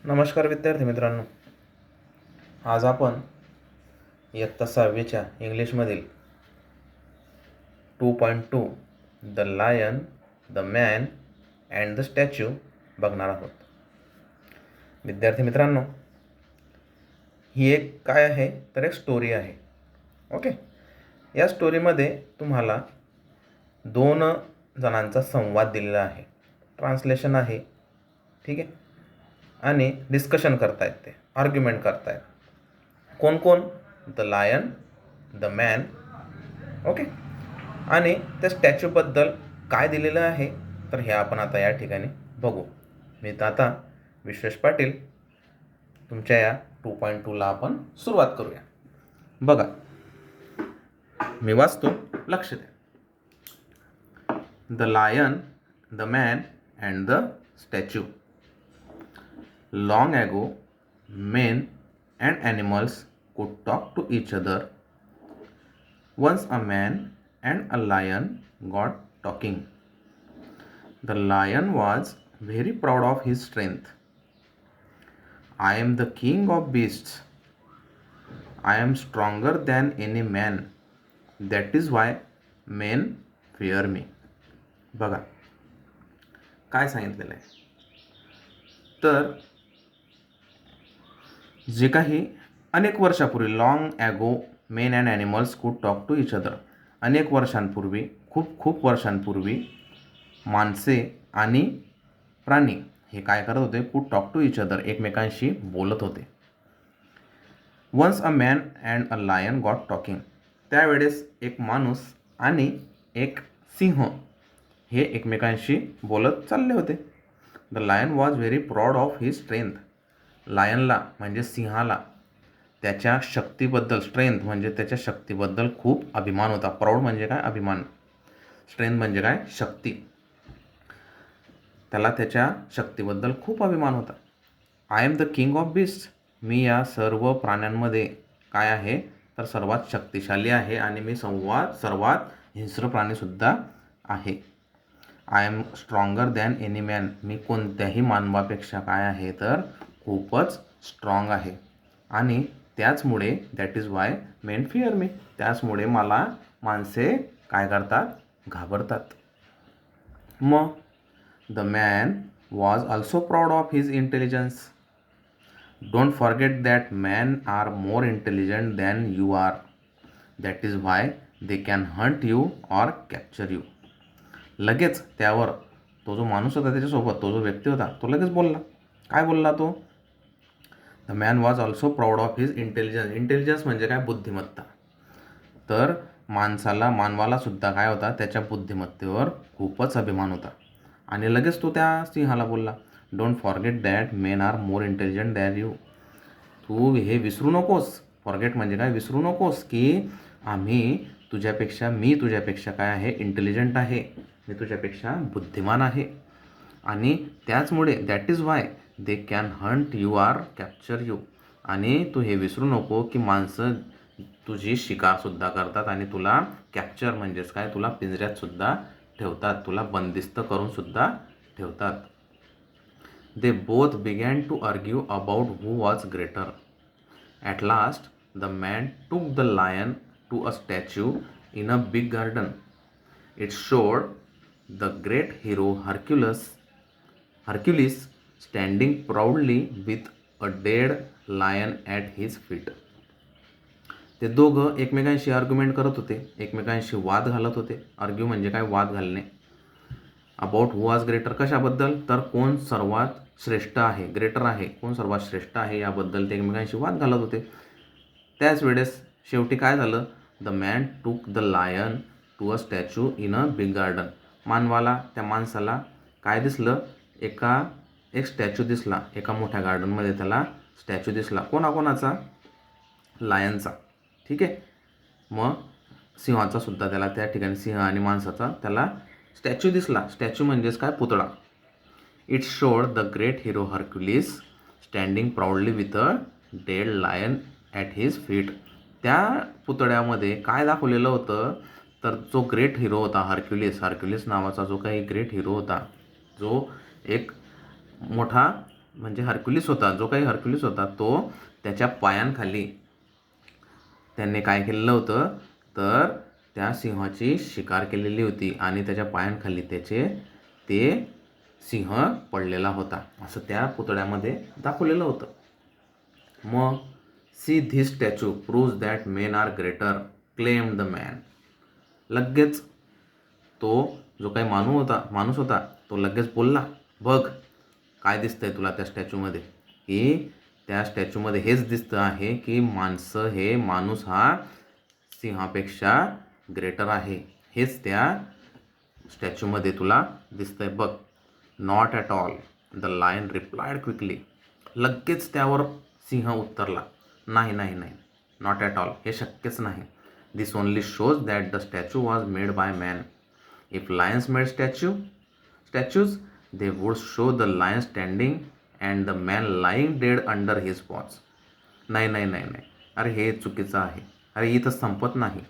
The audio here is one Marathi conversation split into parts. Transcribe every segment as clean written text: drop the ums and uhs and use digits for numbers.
नमस्कार विद्यार्थी मित्रांनो, आज आपण इयत्ता 6वीच्या इंग्लिशमधील 2.2 the lion, the man and the statue बघणार आहोत. विद्यार्थी मित्रांनो, ही एक काय आहे तर एक स्टोरी आहे. ओके, या स्टोरीमध्ये तुम्हाला 2 जणांचा संवाद दिलेला आहे. ट्रान्सलेशन आहे, ठीक आहे, आणि डिस्कशन करतायत, ते आर्ग्युमेंट करतायत. कोण कोण? The lion, the man. Okay, आणि त्या स्टॅच्यूबद्दल काय दिलेलं आहे तर हे आपण आता या ठिकाणी बघू. मी तर आता विश्वेश पाटील तुमच्या या 2.2ला आपण सुरुवात करूया. बघा, मी वाचतो, लक्ष द्या. The lion, the man and the statue. Long ago, men and animals could talk to each other. Once a man and a lion got talking. The lion was very proud of his strength. I am the king of beasts. I am stronger than any man. That is why men fear me. बघा काय सांगितलेलं आहे तर जे काही अनेक वर्षापूर्वी, long ago main and animals कुड टॉक टू इच अदर. अनेक वर्षांपूर्वी, खूप वर्षांपूर्वी माणसे आणि प्राणी हे काय करत होते? कुड टॉक टू इच अदर, एकमेकांशी बोलत होते. Once a man and a lion got talking. त्यावेळेस एक माणूस आणि एक सिंह हे एकमेकांशी बोलत चालले होते. The lion was very proud of his strength. लायनला म्हणजे सिंहाला त्याच्या शक्तीबद्दल, स्ट्रेंथ म्हणजे त्याच्या शक्तीबद्दल खूप अभिमान होता. प्राऊड म्हणजे काय? अभिमान. स्ट्रेंथ म्हणजे काय? शक्ती. त्याला त्याच्या शक्तीबद्दल खूप अभिमान होता. I am the king of beast. मी या सर्व प्राण्यांमध्ये काय आहे तर सर्वात शक्तिशाली आहे आणि मी सर्वात हिंस्र प्राणीसुद्धा आहे. I am stronger than any man. मी कोणत्याही मानवापेक्षा काय आहे तर खूपच स्ट्रॉंग आहे. आणि त्याचमुळे that is why men fear me. त्याचमुळे मला माणसे काय करतात? घाबरतात. मग the man was also proud of his intelligence. Don't forget that man are more intelligent than you are. That is why they can hunt you or capture you. लगेच त्यावर तो जो माणूस होता त्याच्यासोबत, तो जो व्यक्ती होता, तो लगेच बोलला. काय बोलला तो? The man was also proud of his intelligence. Intelligence म्हणजे काय? बुद्धिमत्ता. तर मानवाला सुद्धा काय होता? त्याच्या बुद्धिमत्तेवर खूपच अभिमान होता. आणि लगेच तो त्या सिंहाला बोलला, don't forget that men are more intelligent than you. तू हे विसरू नकोस. फॉरगेट म्हणजे काय? विसरू नकोस की मी तुझ्यापेक्षा काय आहे? इंटेलिजंट आहे. मी तुझ्यापेक्षा बुद्धिमान आहे. आणि त्याचमुळे that is why they can hunt you or capture you. आणि तू हे विसरू नको की माणसं तुझी शिकारसुद्धा करतात आणि तुला कॅप्चर म्हणजेच काय? तुला पिंजऱ्यातसुद्धा ठेवतात, तुला बंदिस्त करूनसुद्धा ठेवतात. They both began to argue about who was greater. At last the man took the lion to a statue in a big garden. It showed the great hero Hercules standing proudly with a dead lion at his feet. ते दोघं एकमेकांशी आर्ग्युमेंट करत होते, एकमेकांशी वाद घालत होते. आर्ग्यू म्हणजे काय? वाद घालणे. अबाउट हू वॉज ग्रेटर, कशाबद्दल? तर कोण सर्वात श्रेष्ठ आहे, ग्रेटर आहे, कोण सर्वात श्रेष्ठ आहे याबद्दल ते एकमेकांशी वाद घालत होते. त्याच वेळेस शेवटी काय झालं? The man took the lion to a statue in a big garden. त्या माणसाला काय दिसलं? एक स्टॅच्यू दिसला. एका मोठ्या गार्डनमध्ये त्याला स्टॅच्यू दिसला. कोणाचा? लायनचा. ठीक आहे. मग सिंहाचा सुद्धा त्याला त्या ठिकाणी, सिंह आणि माणसाचा त्याला स्टॅच्यू दिसला. स्टॅच्यू म्हणजेच काय? पुतळा. It showed the great hero Hercules standing proudly with a dead lion at his feet. त्या पुतळ्यामध्ये काय दाखवलेलं होतं तर जो ग्रेट हिरो होता हर्क्युलिस नावाचा जो काही ग्रेट हिरो होता, जो एक मोठा म्हणजे हरक्युलिस होता, जो काही हरक्युलिस होता तो त्याच्या पायांखाली त्यांनी काय केलेलं होतं, तर त्या सिंहाची शिकार केलेली होती आणि त्याच्या पायांखाली ते सिंह पडलेला होता, असं त्या पुतळ्यामध्ये दाखवलेलं होतं. मग see this statue proves that men are greater, claim the man. लगेच तो जो काही माणूस होता तो लगेच बोलला, बघ काय दिसतंय तुला त्या स्टॅच्यूमध्ये, की त्या स्टॅच्यूमध्ये हेच दिसतं आहे की माणूस हा सिंहापेक्षा ग्रेटर आहे, हेच त्या स्टॅच्यूमध्ये तुला दिसतंय बघ. Not at all, the lion replied quickly. लगेच त्यावर सिंह उत्तरला, नाही नाही नाही, नॉट ॲट ऑल, हे शक्यच नाही. This only shows that the statue was made by man. If lions made statues, they would show the lion standing and the man lying dead under his paws. नाही नाही नाही नाही, अरे हे चुकीचं आहे. अरे इथं संपत नाही.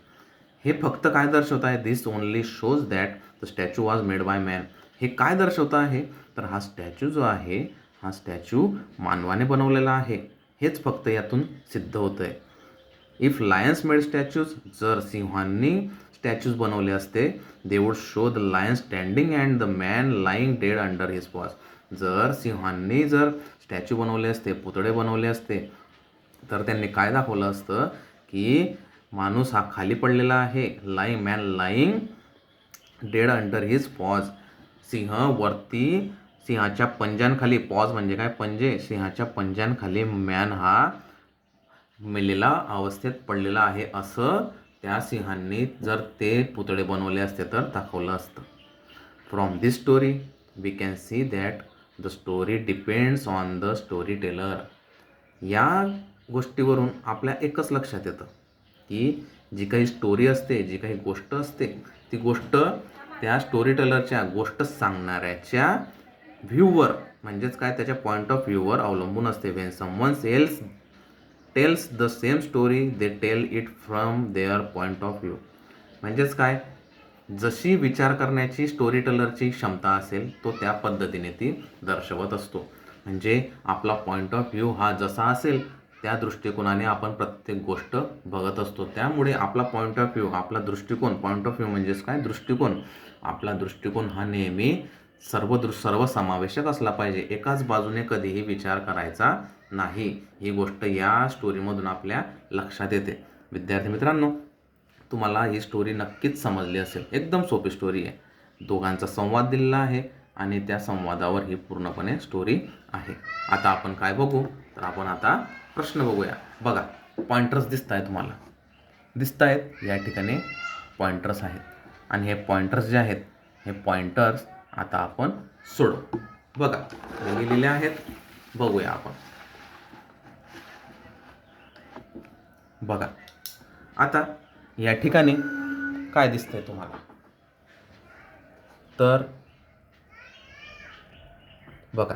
हे फक्त काय दर्शवत आहे, this only shows that the statue was made by man. हे काय दर्शवत आहे, तर हा स्टॅच्यू जो आहे हा स्टॅच्यू मानवाने बनवलेला आहे, हेच फक्त यातून सिद्ध होतं आहे. इफ लायन्स मेड स्टॅच्यूज, जर सिंहांनी स्टॅच्यूज बनवले असते, they would show the lion standing and the man lying dead under his paws. जर सिंहांनी स्टॅच्यू बनवले असते, पुतळे बनवले असते, तर त्यांनी काय दाखवलं असतं की माणूस हा खाली पडलेला आहे, man lying dead under his paws. सिंहाच्या पंजांखाली, पॉज म्हणजे काय, पंजे, सिंहाच्या पंजांखाली मॅन हा मेलेला अवस्थेत पडलेला आहे, असं त्या सिंहांनी जर ते पुतळे बनवले असते तर दाखवलं असतं. From this story we can see that the story depends on the storyteller. या गोष्टीवरून आपल्या एकच लक्षात येतं की जी काही स्टोरी असते, जी काही गोष्ट असते, ती गोष्ट त्या स्टोरी टेलरच्या, गोष्ट सांगणाऱ्याच्या व्ह्यूवर, म्हणजेच काय, त्याच्या पॉईंट ऑफ व्ह्यूवर अवलंबून असते. When someone else tells the same story they tell it from their point of view. म्हणजेच काय, जशी विचार करण्याची स्टोरी टेलरची क्षमता असेल तो त्या पद्धतीने ती दर्शवत असतो. म्हणजे आपला पॉईंट ऑफ व्ह्यू हा जसा असेल त्या दृष्टिकोनाने आपण प्रत्येक गोष्ट बघत असतो. त्यामुळे आपला पॉईंट ऑफ व्ह्यू, आपला दृष्टिकोन, पॉईंट ऑफ व्ह्यू म्हणजेच काय, दृष्टिकोन, आपला दृष्टिकोन हा नेहमी सर्वसमावेशक असला पाहिजे. एकाच बाजूने कधीही विचार करायचा नाही. ही गोष्ट या स्टोरीमधून आपल्या लक्षात येते. विद्यार्थी मित्रांनो, तुम्हाला ही स्टोरी नक्कीच समजली असेल. एकदम सोपी स्टोरी आहे. दोघांचा संवाद दिलेला आहे आणि त्या संवादावर ही पूर्णपणे स्टोरी आहे. आता आपण काय बघू, तर आपण आता प्रश्न बघूया. बघा, पॉइंटर्स दिसत आहेत, तुम्हाला दिसत आहेत, या ठिकाणी पॉइंटर्स आहेत आणि हे पॉइंटर्स जे आहेत हे पॉइंटर्स आता आपण सोडू. बघा, लिहिलेले आहेत, बघूया आपण. बघा, आता या ठिकाणी काय दिसतंय तुम्हाला, तर बघा,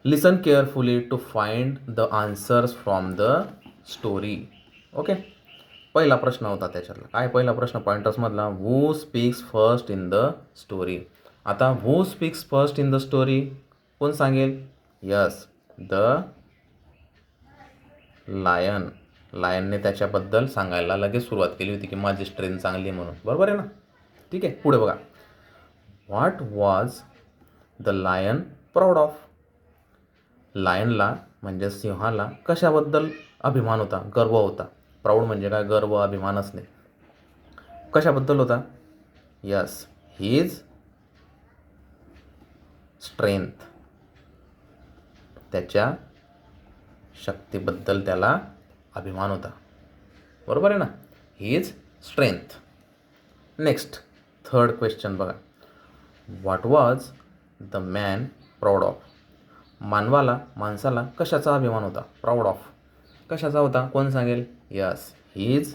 listen carefully to find the answers from the story. Okay, पहिला प्रश्न होता त्याच्यातला, काय पहिला प्रश्न पॉइंटर्समधला, who speaks first in the story. आता who speaks first in the story कोण सांगेल, यस, द लायन. लायनने त्याच्याबद्दल सांगायला लगेच सुरुवात केली होती की माझी स्ट्रेंथ चांगली आहे म्हणून, बरोबर आहे ना. ठीक आहे, पुढे बघा, what was the lion proud of. लायनला म्हणजे सिंहाला कशाबद्दल अभिमान होता, गर्व होता. प्राऊड म्हणजे काय, गर्व, अभिमान असणे. कशाबद्दल होता, यस, हीज स्ट्रेंथ, त्याच्या शक्तीबद्दल त्याला अभिमान होता, बरोबर आहे ना, his strength. Next, third question बघा, what was the man proud of. माणसाला कशाचा अभिमान होता, प्राऊड ऑफ कशाचा होता, कोण सांगेल, yes, his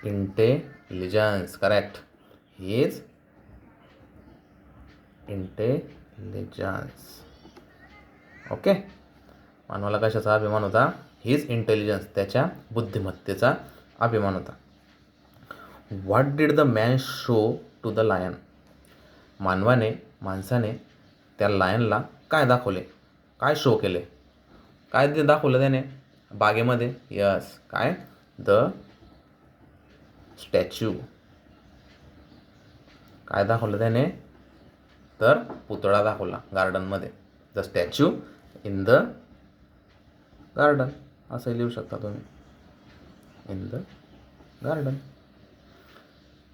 intelligence. Correct, his intelligence. Okay, मानवाला कशाचा अभिमान होता, हीज इंटेलिजन्स, त्याच्या बुद्धिमत्तेचा अभिमान होता. What did the man show to the lion. माणसाने त्या लायनला काय दाखवले, काय शो केले, काय ते दाखवलं त्याने बागेमध्ये? यस, काय? The statue. काय दाखवलं त्याने? तर पुतळा दाखवला गार्डनमध्ये. The statue in the garden असं लिहू शकता तुम्ही, in the garden.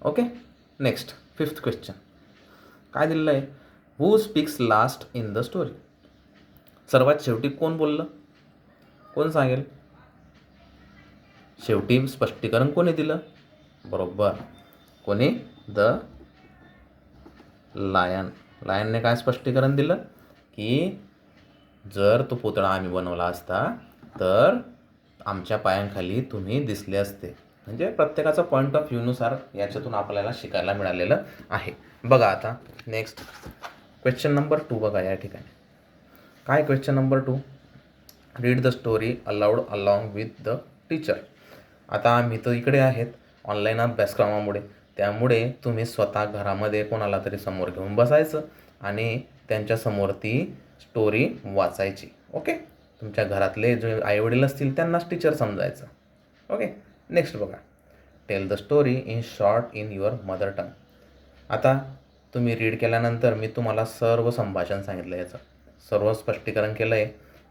Okay. Next 5th question काय दिलेलं आहे? Who speaks last in the story. सर्वात शेवटी कोण बोललं? कोण सांगेल? शेवटी स्पष्टीकरण कोणी दिलं? बरोबर, कोणी? The lion. लायनने काय स्पष्टीकरण दिलं की जर तो पुतळा आम्ही बनवला असता तर आमच्या पायांखाली तुम्ही दिसले असते. म्हणजे प्रत्येकाचा पॉईंट ऑफ व्ह्यूनुसार याच्यातून आपल्याला शिकायला मिळालेलं आहे. बघा आता नेक्स्ट क्वेश्चन नंबर 2 बघा या ठिकाणी. काय question number 2? Read the story allowed along with the teacher. आता आम्ही तर इकडे आहेत ऑनलाईन अभ्यासक्रमामुळे, त्यामुळे तुम्ही स्वतः घरामध्ये कोणाला तरी समोर घेऊन बसायचं आणि त्यांच्यासमोर ती स्टोरी वाचायची. ओके. तुमच्या घरातले जे आईवडील असतील त्यांनाच टीचर समजायचं. ओके. नेक्स्ट बघा. Tell the story in short in your mother tongue. आता तुम्ही रीड केल्यानंतर मी तुम्हाला सर्व संभाषण सांगितलं, याचं सर्व स्पष्टीकरण केलं आहे.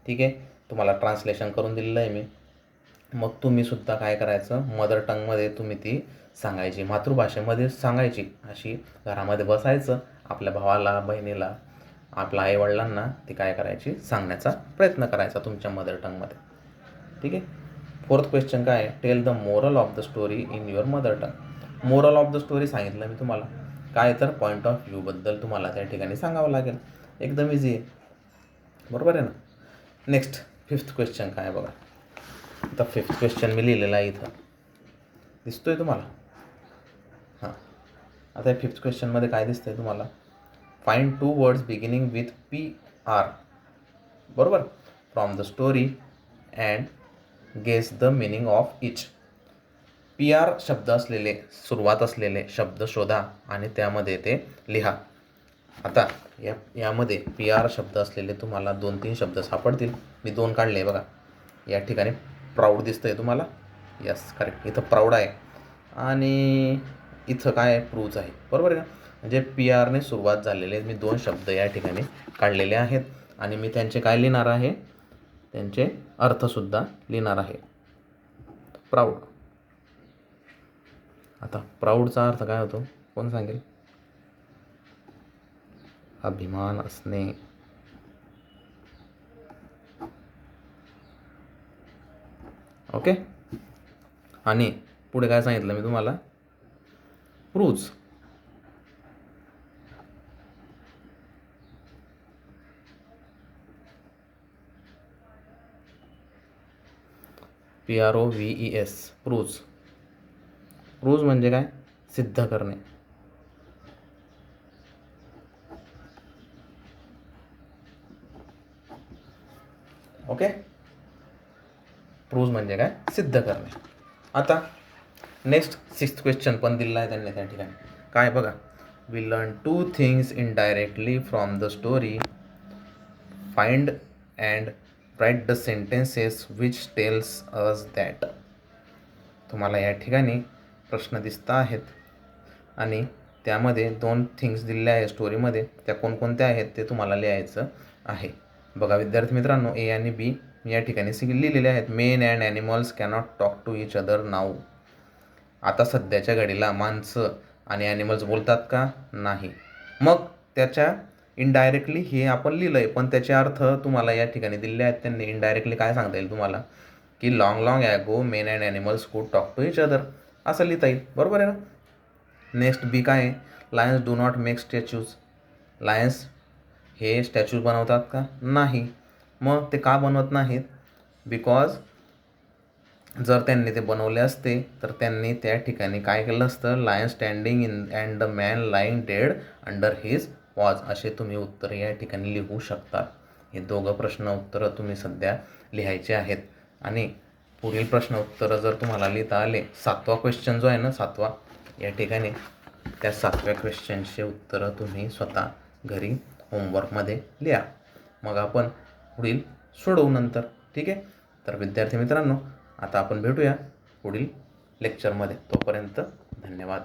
ठीक आहे. तुम्हाला ट्रान्सलेशन करून दिलेलं आहे मी. मग तुम्हीसुद्धा काय करायचं, मदर टंगमध्ये तुम्ही ती सांगायची, मातृभाषेमध्ये सांगायची. अशी घरामध्ये बसायचं, आपल्या भावाला, बहिणीला, आपल्या आईवडिलांना ती काय करायची, सांगण्याचा प्रयत्न करायचा तुमच्या मदर टंगमध्ये. ठीक आहे. 4th क्वेश्चन काय आहे? Tell the moral of the story in your mother tongue. Moral of the story सांगितलं मी तुम्हाला. काय तर पॉईंट ऑफ व्ह्यूबद्दल तुम्हाला त्या ठिकाणी सांगावं लागेल. एकदम इझी आहे, बरोबर आहे ना. नेक्स्ट 5th क्वेश्चन काय आहे बघा. आता 5th क्वेश्चन मी लिहिलेला आहे इथं, दिसतोय तुम्हाला? हां. आता या 5th क्वेश्चनमध्ये काय दिसतंय तुम्हाला? Find 2 words beginning with PR, बरोबर, from the story and guess the meaning of each. PR शब्द असलेले, सुरुवात असलेले शब्द शोधा आणि त्यामध्ये ते लिहा. आता यामध्ये PR शब्द असलेले तुम्हाला 2-3 शब्द सापडतील. मी 2 काढले बघा. या ठिकाणी प्राऊड दिसतंय तुम्हाला? Yes, correct. इथं प्राऊड आहे आणि इथं काय आहे? प्रूव्ज आहे, बरोबर आहे का. म्हणजे PRने सुरुवात झालेले मी 2 शब्द या ठिकाणी काढलेले आहेत आणि मी त्यांचे काय लिहिणार आहे, त्यांचे अर्थसुद्धा लिहिणार आहे. प्राऊड. आता प्राऊडचा अर्थ काय होतो, कोण सांगेल? अभिमान असणे. ओके. आणि पुढे काय सांगितलं मी तुम्हाला? प्रूव्ज. PROVES, प्रूव्ज. प्रूव्ज म्हणजे काय? सिद्ध करणे. ओके. प्रूव्ज म्हणजे काय? सिद्ध करणे. आता नेक्स्ट 6th क्वेश्चन पण दिलेला आहे त्यांनी त्या ठिकाणी. काय बघा. We learn 2 things indirectly from the story. Find and write the sentences which tells us that. तुम्हाला या ठिकाणी प्रश्न दिसत आहेत आणि त्यामध्ये 2 थिंग्स दिलेल्या आहे स्टोरीमध्ये. त्या कोणकोणत्या आहेत ते तुम्हाला लिहायचं आहे. बघा विद्यार्थी मित्रांनो, A आणि B या ठिकाणी लिहिलेले आहेत. Men and animals cannot talk to each other now. आता सध्याच्या घडीला माणसं आणि ॲनिमल्स बोलतात का? नाही. मग त्याच्या इनडायरेक्टली हे आपण लिहिलं आहे, पण त्याचे अर्थ तुम्हाला या ठिकाणी दिलेले आहेत. त्यांनी इनडायरेक्टली काय सांगता येईल तुम्हाला की long long ago main and animals कुड टॉक टू इच अदर, असं लिहिता येईल, बरोबर आहे ना. नेक्स्ट B काय आहे? Lions do not make statues. Lions हे स्टॅच्यूज बनवतात का? नाही. मग ते का बनवत नाहीत? बिकॉज जर त्यांनी ते बनवले असते तर त्यांनी त्या ठिकाणी काय केलं असतं? Lion standing in and the man lying dead under his watch, असे तुम्ही उत्तर या ठिकाणी लिहू शकता. हे 2 प्रश्न उत्तरं तुम्ही सध्या लिहायचे आहेत आणि पुढील प्रश्न उत्तरं जर तुम्हाला लिहिता आले, 7वा क्वेश्चन जो आहे ना, 7वा, या ठिकाणी त्या 7व्या क्वेश्चनचे उत्तरं तुम्ही स्वतः घरी होमवर्कमध्ये लिहा. मग आपण पुढील सोडवू नंतर. ठीक आहे. तर विद्यार्थी मित्रांनो, आता आपण भेटूया पुढील लेक्चरमध्ये. तोपर्यंत धन्यवाद.